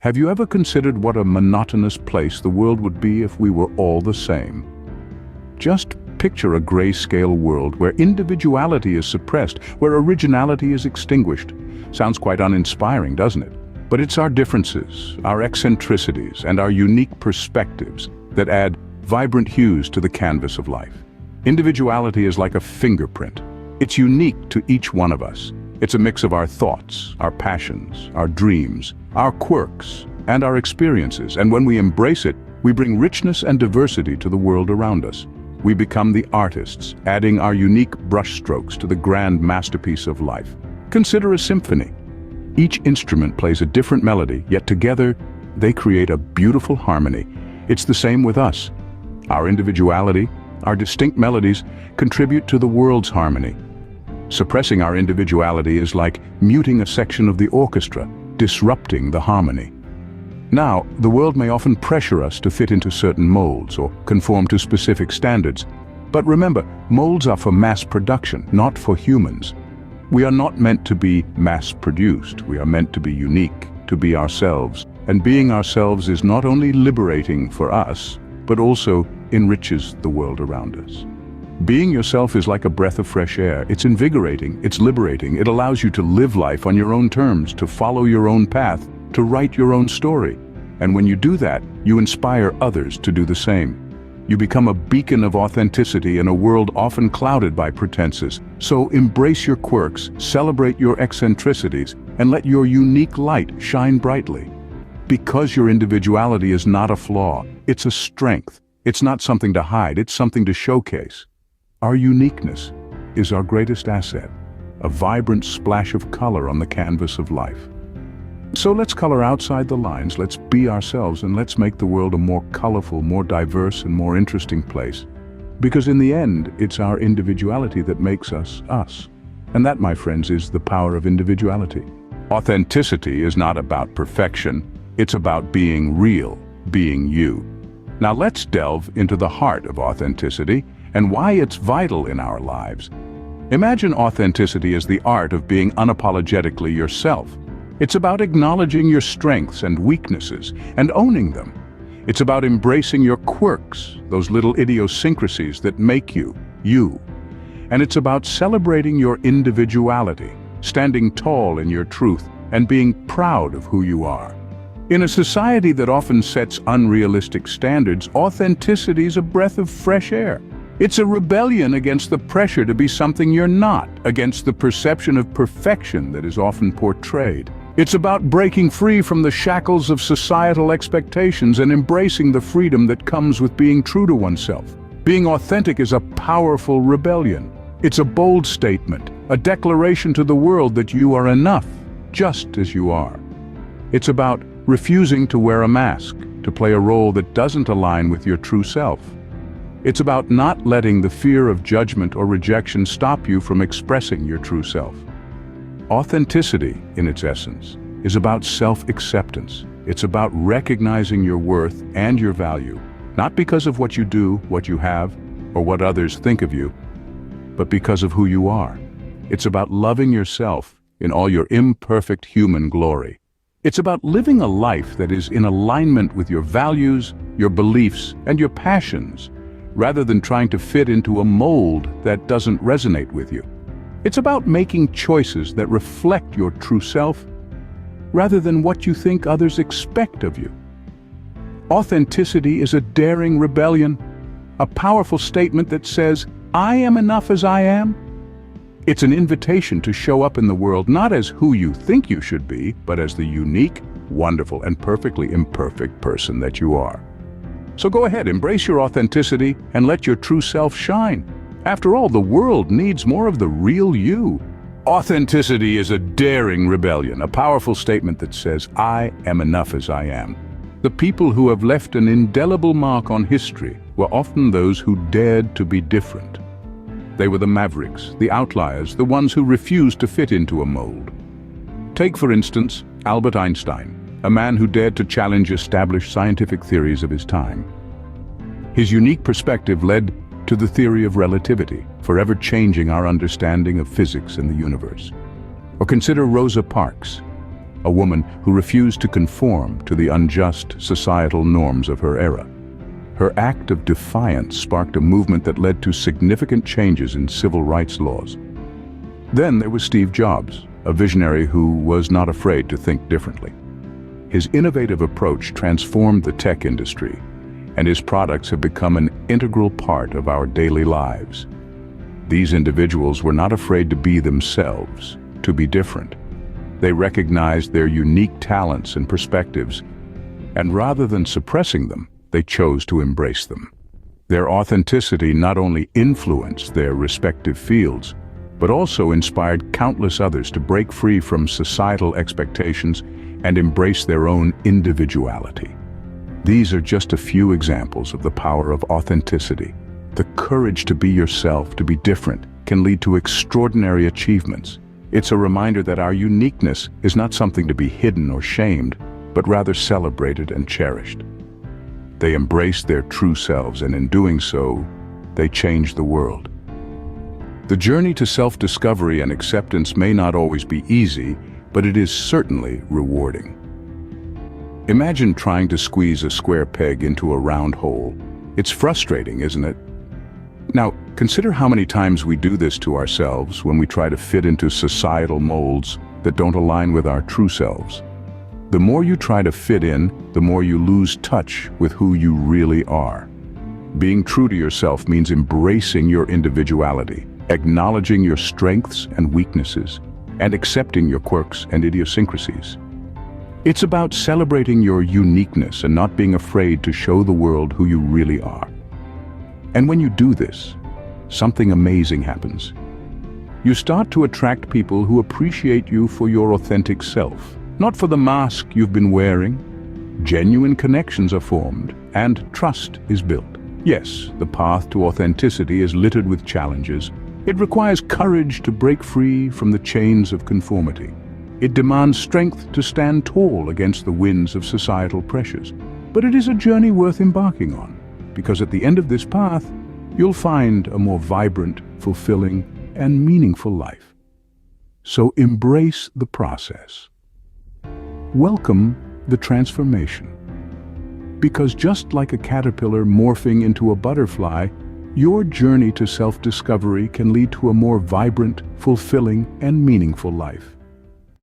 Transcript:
Have you ever considered what a monotonous place the world would be if we were all the same? Just picture a grayscale world where individuality is suppressed, where originality is extinguished. Sounds quite uninspiring, doesn't it? But it's our differences, our eccentricities, and our unique perspectives that add vibrant hues to the canvas of life. Individuality is like a fingerprint. It's unique to each one of us. It's a mix of our thoughts, our passions, our dreams, our quirks, and our experiences. And when we embrace it, we bring richness and diversity to the world around us. We become the artists, adding our unique brushstrokes to the grand masterpiece of life. Consider a symphony. Each instrument plays a different melody, yet together they create a beautiful harmony. It's the same with us. Our individuality, our distinct melodies, contribute to the world's harmony. Suppressing our individuality is like muting a section of the orchestra, disrupting the harmony. Now, the world may often pressure us to fit into certain molds or conform to specific standards. But remember, molds are for mass production, not for humans. We are not meant to be mass-produced. We are meant to be unique, to be ourselves. And being ourselves is not only liberating for us, but also enriches the world around us. Being yourself is like a breath of fresh air. It's invigorating, it's liberating. It allows you to live life on your own terms, to follow your own path, to write your own story. And when you do that, you inspire others to do the same. You become a beacon of authenticity in a world often clouded by pretenses. So embrace your quirks, celebrate your eccentricities, and let your unique light shine brightly. Because your individuality is not a flaw, it's a strength. It's not something to hide, it's something to showcase. Our uniqueness is our greatest asset, a vibrant splash of color on the canvas of life. So let's color outside the lines, let's be ourselves, and let's make the world a more colorful, more diverse, and more interesting place. Because in the end, it's our individuality that makes us us. And that, my friends, is the power of individuality. Authenticity is not about perfection, it's about being real, being you. Now let's delve into the heart of authenticity and why it's vital in our lives. Imagine authenticity as the art of being unapologetically yourself. It's about acknowledging your strengths and weaknesses and owning them. It's about embracing your quirks, those little idiosyncrasies that make you, you. And it's about celebrating your individuality, standing tall in your truth, and being proud of who you are. In a society that often sets unrealistic standards, authenticity is a breath of fresh air. It's a rebellion against the pressure to be something you're not, against the perception of perfection that is often portrayed. It's about breaking free from the shackles of societal expectations and embracing the freedom that comes with being true to oneself. Being authentic is a powerful rebellion. It's a bold statement, a declaration to the world that you are enough, just as you are. It's about refusing to wear a mask, to play a role that doesn't align with your true self. It's about not letting the fear of judgment or rejection stop you from expressing your true self. Authenticity, in its essence, is about self-acceptance. It's about recognizing your worth and your value, not because of what you do, what you have, or what others think of you, but because of who you are. It's about loving yourself in all your imperfect human glory. It's about living a life that is in alignment with your values, your beliefs, and your passions, rather than trying to fit into a mold that doesn't resonate with you. It's about making choices that reflect your true self, rather than what you think others expect of you. Authenticity is a daring rebellion, a powerful statement that says, I am enough as I am. It's an invitation to show up in the world not as who you think you should be, but as the unique, wonderful, and perfectly imperfect person that you are. So go ahead, embrace your authenticity and let your true self shine. After all, the world needs more of the real you. Authenticity is a daring rebellion, a powerful statement that says, I am enough as I am. The people who have left an indelible mark on history were often those who dared to be different. They were the mavericks, the outliers, the ones who refused to fit into a mold. Take, for instance, Albert Einstein, a man who dared to challenge established scientific theories of his time. His unique perspective led to the theory of relativity, forever changing our understanding of physics and the universe. Or consider Rosa Parks. a woman who refused to conform to the unjust societal norms of her era. Her act of defiance sparked a movement that led to significant changes in civil rights laws. Then there was Steve Jobs, a visionary who was not afraid to think differently. His innovative approach transformed the tech industry, and his products have become an integral part of our daily lives. These individuals were not afraid to be themselves, to be different. They recognized their unique talents and perspectives, and rather than suppressing them, they chose to embrace them. Their authenticity not only influenced their respective fields, but also inspired countless others to break free from societal expectations and embrace their own individuality. These are just a few examples of the power of authenticity. The courage to be yourself, to be different, can lead to extraordinary achievements. It's a reminder that our uniqueness is not something to be hidden or shamed, but rather celebrated and cherished. They embraced their true selves, and in doing so, they changed the world. The journey to self-discovery and acceptance may not always be easy, but it is certainly rewarding. Imagine trying to squeeze a square peg into a round hole. It's frustrating, isn't it? Now, consider how many times we do this to ourselves when we try to fit into societal molds that don't align with our true selves. The more you try to fit in, the more you lose touch with who you really are. Being true to yourself means embracing your individuality, acknowledging your strengths and weaknesses, and accepting your quirks and idiosyncrasies. It's about celebrating your uniqueness and not being afraid to show the world who you really are. And when you do this, something amazing happens. You start to attract people who appreciate you for your authentic self, not for the mask you've been wearing. Genuine connections are formed, and trust is built. Yes, the path to authenticity is littered with challenges. It requires courage to break free from the chains of conformity. It demands strength to stand tall against the winds of societal pressures. But it is a journey worth embarking on, because at the end of this path, you'll find a more vibrant, fulfilling, and meaningful life. So embrace the process. Welcome the transformation. Because just like a caterpillar morphing into a butterfly, your journey to self-discovery can lead to a more vibrant, fulfilling, and meaningful life.